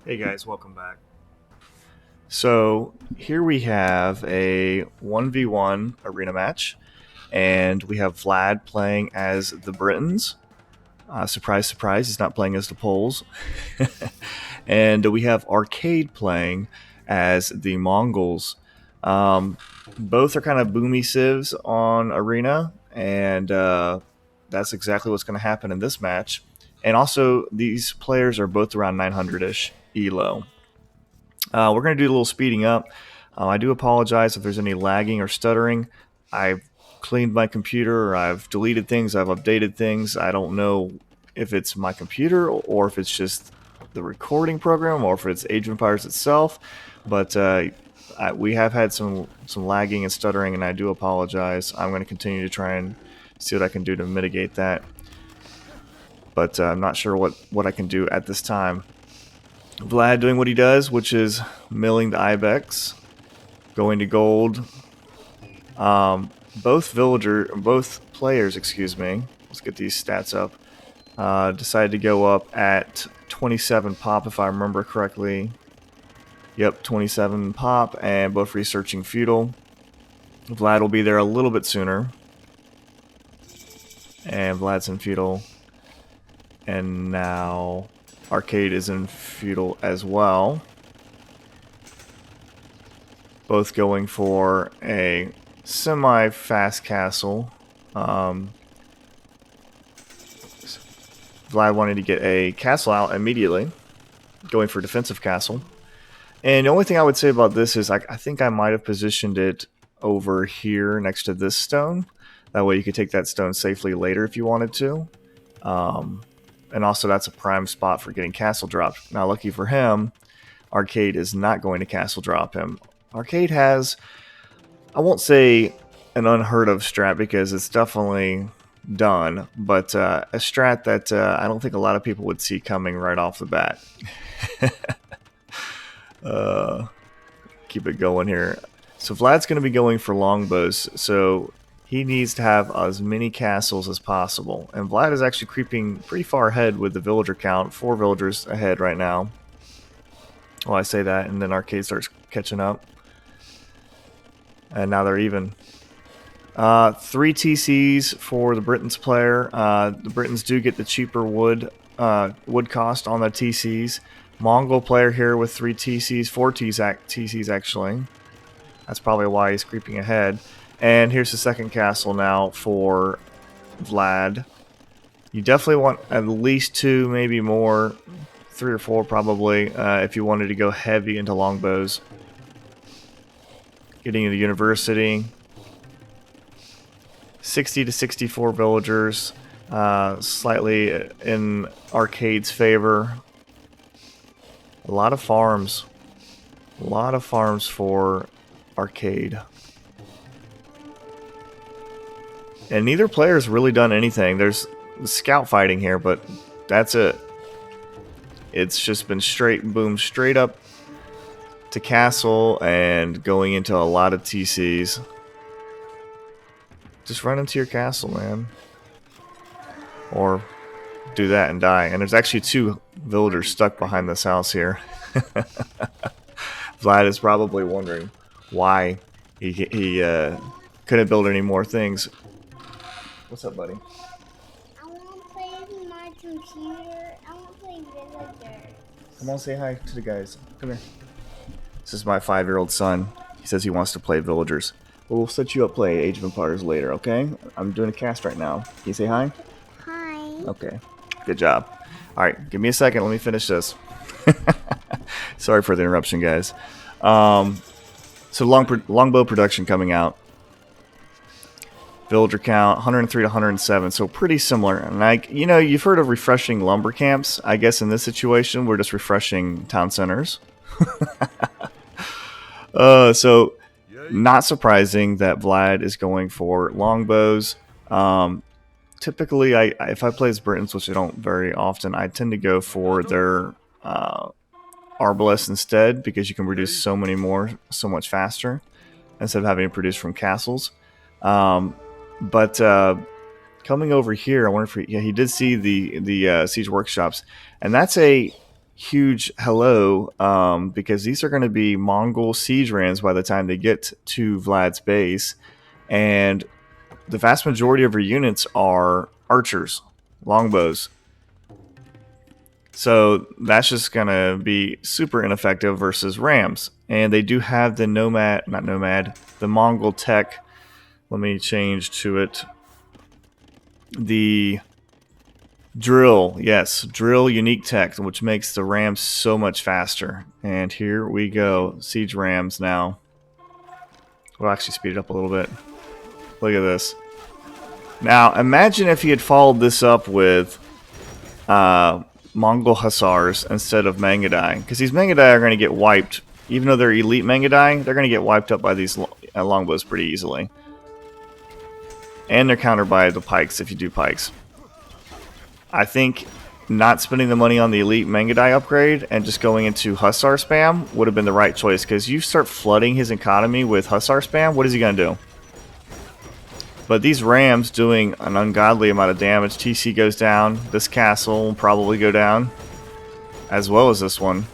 Hey guys, welcome back. So here we have a 1v1 arena match, and we have Vlad playing as the Britons. Surprise, surprise, he's not playing as the Poles. And we have Arcade playing as the Mongols. Both are kind of boomy civs on arena, and that's exactly what's going to happen in this match. And also, these players are both around 900-ish elo. We're going to do a little speeding up. I do apologize if there's any lagging or stuttering. I've cleaned my computer, or I've deleted things, I've updated things. I don't know if it's my computer or if it's just the recording program or if it's Age of Empires itself. But we have had some lagging and stuttering, and I do apologize. I'm going to continue to try and see what I can do to mitigate that. But I'm not sure what I can do at this time. Vlad doing what he does, which is milling the Ibex, going to gold. Both players, excuse me. Let's get these stats up. Decided to go up at 27 pop, if I remember correctly. Yep, 27 pop, and both researching feudal. Vlad will be there a little bit sooner, and Vlad's in feudal, and now Arcade is in feudal as well. Both going for a semi-fast castle. Vlad wanted to get a castle out immediately, going for defensive castle. And the only thing I would say about this is I think I might have positioned it over here next to this stone. That way you could take that stone safely later if you wanted to. And also that's a prime spot for getting castle dropped. Now lucky for him, Arcade is not going to castle drop him. Arcade has, I won't say an unheard of strat because it's definitely done, but a strat that I don't think a lot of people would see coming right off the bat. Keep it going here. So Vlad's going to be going for longbows, so he needs to have as many castles as possible. And Vlad is actually creeping pretty far ahead with the villager count. 4 villagers ahead right now. Well, I say that, and then Arcade starts catching up. And now they're even. 3 TCs for the Britons player. The Britons do get the cheaper wood cost on the TCs. Mongol player here with 3 TCs, 4 TCs actually. That's probably why he's creeping ahead. And here's the second castle now for Vlad. You definitely want at least 2, maybe more, 3 or 4 probably, if you wanted to go heavy into longbows. Getting into university. 60 to 64 villagers, slightly in Arcade's favor. A lot of farms. A lot of farms for Arcade. And neither player's really done anything. There's scout fighting here, but that's it. It's just been straight up to castle and going into a lot of TCs. Just run into your castle, man. Or do that and die. And there's actually 2 villagers stuck behind this house here. Vlad is probably wondering why he couldn't build any more things. What's up, buddy? I want to play with my computer. I want to play villagers. Come on, say hi to the guys. Come here. This is my 5-year-old son. He says he wants to play villagers. We'll set you up play Age of Empires later, okay? I'm doing a cast right now. Can you say hi? Hi. Okay. Good job. Alright, give me a second. Let me finish this. Sorry for the interruption, guys. So longbow production coming out. Villager count 103 to 107, so pretty similar. And you've heard of refreshing lumber camps. I guess in this situation, we're just refreshing town centers. So not surprising that Vlad is going for longbows. Typically, if I play as Britons, which I don't very often, I tend to go for their arbalists instead, because you can produce so much faster instead of having to produce from castles. But coming over here, I wonder if he did see the siege workshops, and that's a huge hello, because these are going to be Mongol siege rams by the time they get to Vlad's base, and the vast majority of her units are archers, longbows. So that's just going to be super ineffective versus rams. And they do have the the Mongol tech. Let me change to it. The drill, yes, drill unique tech, which makes the rams so much faster. And here we go, siege rams now. We'll actually speed it up a little bit. Look at this. Now, imagine if he had followed this up with Mongol hussars instead of Mangudai, because these Mangudai are going to get wiped. Even though they're elite Mangudai, they're going to get wiped up by these longbows pretty easily. And they're countered by the pikes if you do pikes. I think not spending the money on the elite Mangudai upgrade and just going into hussar spam would have been the right choice, because you start flooding his economy with hussar spam, what is he going to do? But these rams doing an ungodly amount of damage. TC goes down. This castle will probably go down, as well as this one.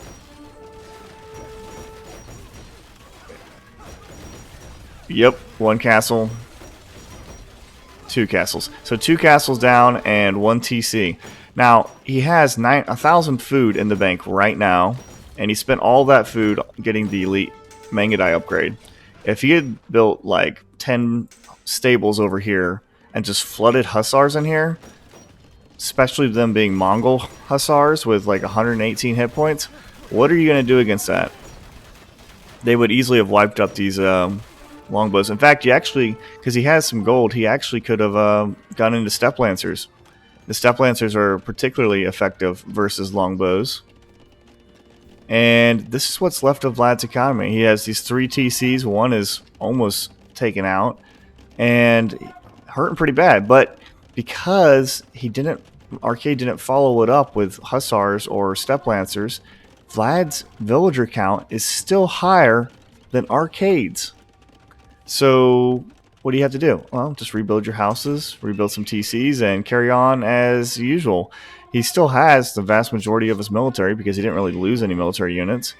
Yep, one castle. Two castles. So 2 castles down and 1 TC. Now, he has 1,000 food in the bank right now, and he spent all that food getting the elite Mangudai upgrade. If he had built like 10 stables over here and just flooded hussars in here, especially them being Mongol hussars with like 118 hit points, what are you going to do against that? They would easily have wiped up these longbows. In fact, you actually, because he has some gold, he actually could have gone into step lancers. The step lancers are particularly effective versus longbows. And this is what's left of Vlad's economy. He has these 3 TCs. One is almost taken out and hurting pretty bad. But because Arcade didn't follow it up with hussars or step lancers, Vlad's villager count is still higher than Arcade's. So what do you have to do? Well, just rebuild your houses, rebuild some TCs, and carry on as usual. He still has the vast majority of his military because he didn't really lose any military units.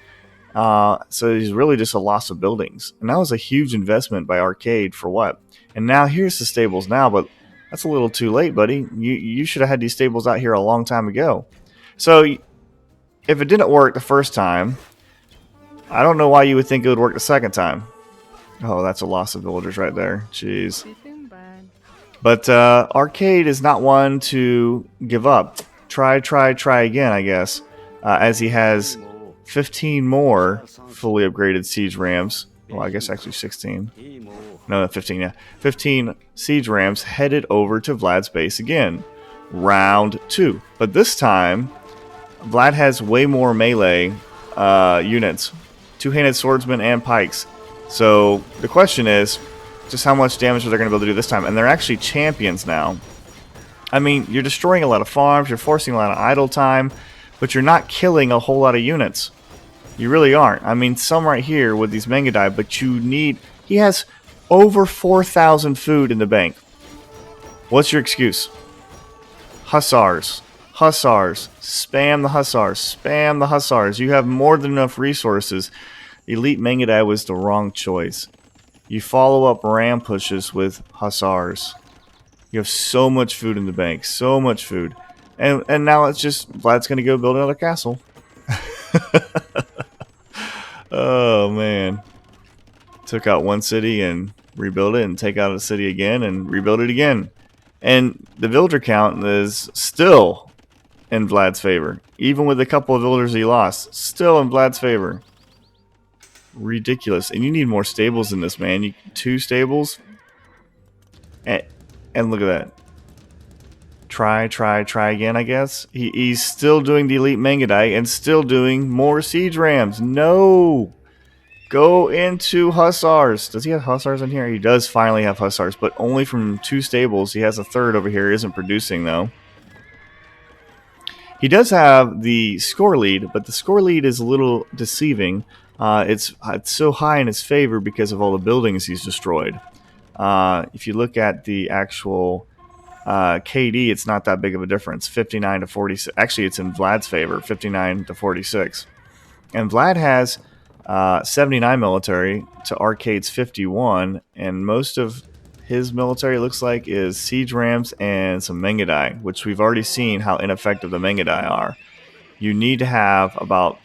So he's really just a loss of buildings. And that was a huge investment by Arcade for what? And now here's the stables now, but that's a little too late, buddy. You should have had these stables out here a long time ago. So if it didn't work the first time, I don't know why you would think it would work the second time. Oh, that's a loss of villagers right there. Jeez. But Arcade is not one to give up. Try again, I guess. As he has 15 more fully upgraded siege rams. Well, I guess actually 16. No, 15, yeah. 15 siege rams headed over to Vlad's base again. Round 2. But this time, Vlad has way more melee units. Two-handed swordsmen and pikes. So the question is, just how much damage are they going to be able to do this time? And they're actually champions now. I mean, you're destroying a lot of farms, you're forcing a lot of idle time, but you're not killing a whole lot of units. You really aren't. I mean, some right here with these Mangudai, but you need... He has over 4,000 food in the bank. What's your excuse? Hussars. Hussars. Spam the hussars. Spam the hussars. You have more than enough resources. Elite Mangudai was the wrong choice. You follow up ram pushes with hussars. You have so much food in the bank. So much food. And now it's just... Vlad's going to go build another castle. Oh, man. Took out one city and rebuild it, and take out a city again and rebuild it again. And the villager count is still in Vlad's favor. Even with a couple of villagers he lost. Still in Vlad's favor. Ridiculous. And you need more stables in this, man. 2 stables. And look at that. Try again, I guess. He's still doing the elite Mangudai and still doing more siege rams. No! Go into hussars. Does he have hussars in here? He does finally have hussars, but only from 2 stables. He has a third over here. He isn't producing, though. He does have the score lead, but the score lead is a little deceiving. It's so high in his favor because of all the buildings he's destroyed. If you look at the actual KD, it's not that big of a difference. 59 to 46. Actually, it's in Vlad's favor, 59 to 46. And Vlad has 79 military to Arcade's 51, and most of his military, looks like, is siege rams and some Mengadai, which we've already seen how ineffective the Mengadai are. You need to have about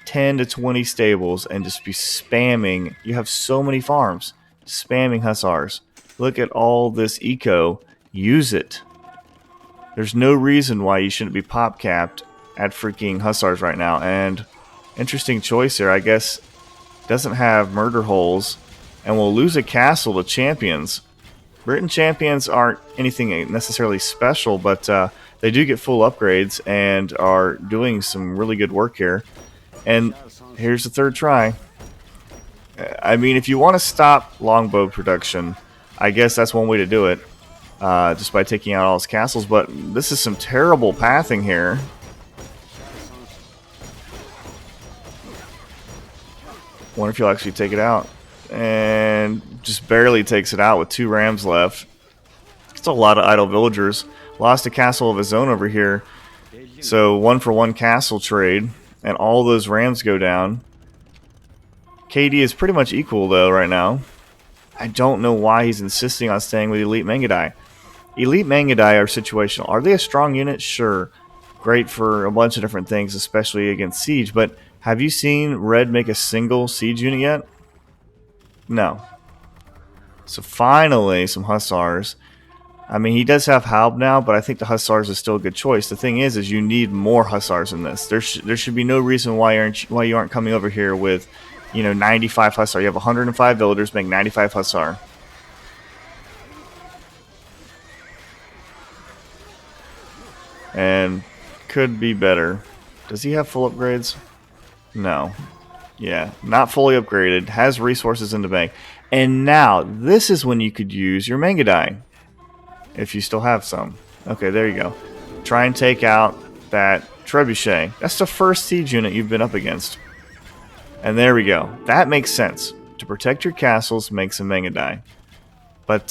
10 to 20 stables and just be spamming. You have so many farms, spamming Hussars. Look at all this eco. Use it. There's no reason why you shouldn't be pop capped at freaking Hussars right now. And interesting choice here. I guess doesn't have murder holes and will lose a castle to champions. Britain champions aren't anything necessarily special, but they do get full upgrades and are doing some really good work here. And here's the third try. I mean, if you want to stop longbow production, I guess that's one way to do it, just by taking out all his castles. But this is some terrible pathing here. Wonder if he'll actually take it out. And just barely takes it out with 2 rams left. It's a lot of idle villagers. Lost a castle of his own over here. So 1-for-1 castle trade. And all those rams go down. KD is pretty much equal though right now. I don't know why he's insisting on staying with Elite Mengadai. Elite Mengadai are situational. Are they a strong unit? Sure. Great for a bunch of different things, especially against siege. But have you seen Red make a single siege unit yet? No. So finally, some Hussars. I mean, he does have Halb now, but I think the Hussars is still a good choice. The thing is you need more Hussars in this. There should be no reason why you aren't coming over here with, 95 Hussar. You have 105 villagers, make 95 Hussar. And could be better. Does he have full upgrades? No. Yeah, not fully upgraded. Has resources in the bank. And now, this is when you could use your Mengadai. If you still have some. Okay, there you go. Try and take out that Trebuchet. That's the first siege unit you've been up against. And there we go. That makes sense. To protect your castles, make some Mengadai. But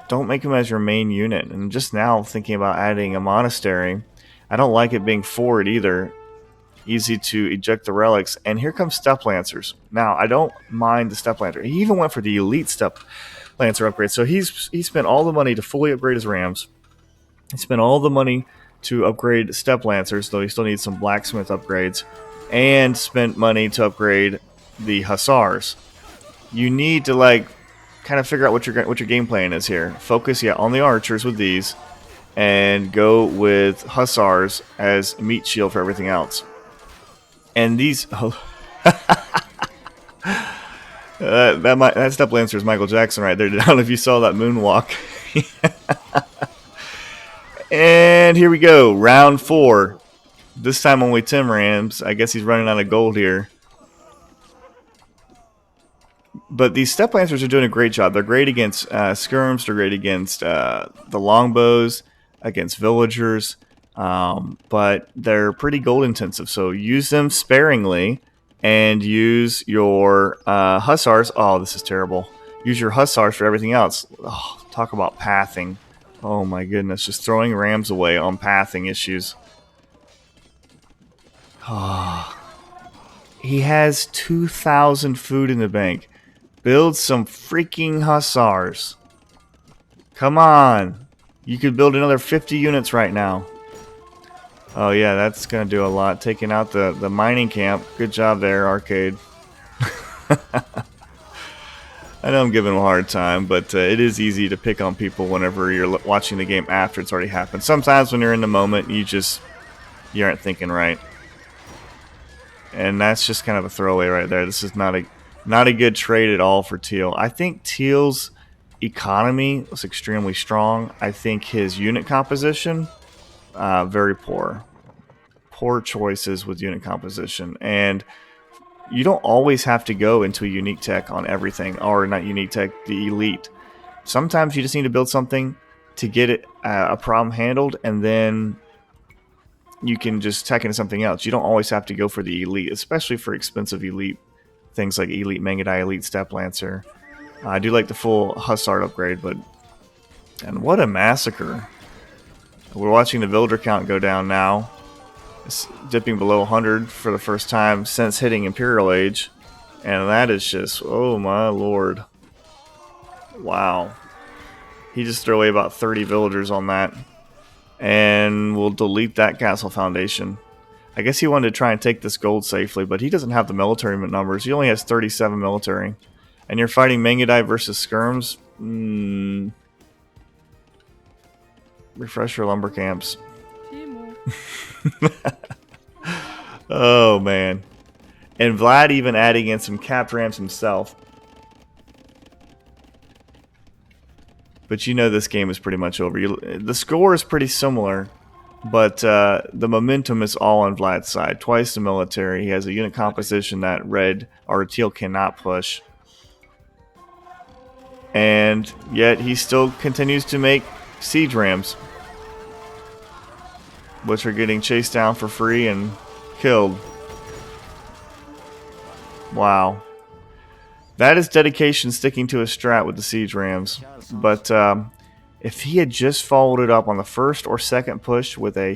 don't make them as your main unit. And just now, thinking about adding a monastery, I don't like it being forward either. Easy to eject the relics. And here comes Step Lancers. Now, I don't mind the Step Lancer. He even went for the Elite Step Lancer upgrade. So he spent all the money to fully upgrade his rams. He spent all the money to upgrade Step Lancers, though he still needs some blacksmith upgrades. And spent money to upgrade the Hussars. You need to kind of figure out what your game plan is here. Focus on the archers with these, and go with Hussars as meat shield for everything else. And these, that Step Lancer is Michael Jackson right there. I don't know if you saw that moonwalk. And here we go, round 4. This time only 10 rams. I guess he's running out of gold here. But these Step Lancers are doing a great job. They're great against skirms. They're great against the longbows, against villagers. But they're pretty gold intensive, so use them sparingly, and use your Hussars. Oh, this is terrible. Use your Hussars for everything else. Oh, talk about pathing. Oh my goodness, just throwing rams away on pathing issues. Oh. He has 2,000 food in the bank. Build some freaking Hussars. Come on. You could build another 50 units right now. Oh yeah, that's going to do a lot. Taking out the mining camp. Good job there, Arcade. I know I'm giving him a hard time, but it is easy to pick on people whenever you're watching the game after it's already happened. Sometimes when you're in the moment, you aren't thinking right. And that's just kind of a throwaway right there. This is not a good trade at all for Teal. I think Teal's economy was extremely strong. I think his unit composition, very poor. Poor choices with unit composition. And you don't always have to go into a unique tech on everything. Or not unique tech, the elite. Sometimes you just need to build something to get it a problem handled, and then you can just tech into something else. You don't always have to go for the elite, especially for expensive elite things like Elite Mengadai, Elite Step Lancer. I do like the full Hussar upgrade, but And what a massacre. We're watching the villager count go down now. It's dipping below 100 for the first time since hitting Imperial Age. And that is just, oh my lord. Wow. He just threw away about 30 villagers on that. And we'll delete that castle foundation. I guess he wanted to try and take this gold safely, but he doesn't have the military numbers. He only has 37 military. And you're fighting Mangudai versus Skirms? Refresh your lumber camps. Oh, man. And Vlad even adding in some capped rams himself. But you know this game is pretty much over. The score is pretty similar, but the momentum is all on Vlad's side. Twice the military. He has a unit composition that red or teal cannot push. And yet he still continues to make siege rams, which are getting chased down for free and killed. Wow. That is dedication sticking to a strat with the siege rams. But if he had just followed it up on the first or second push with a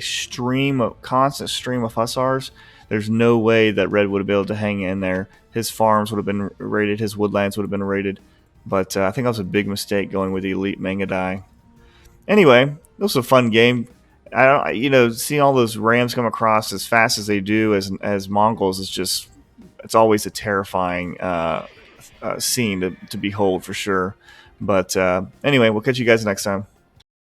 constant stream of hussars, there's no way that Red would have been able to hang in there. His farms would have been raided. His woodlands would have been raided. But I think that was a big mistake going with the elite Mangudai. Anyway, it was a fun game. Seeing all those rams come across as fast as they do as Mongols is just, it's always a terrifying scene to behold for sure. But anyway, we'll catch you guys next time.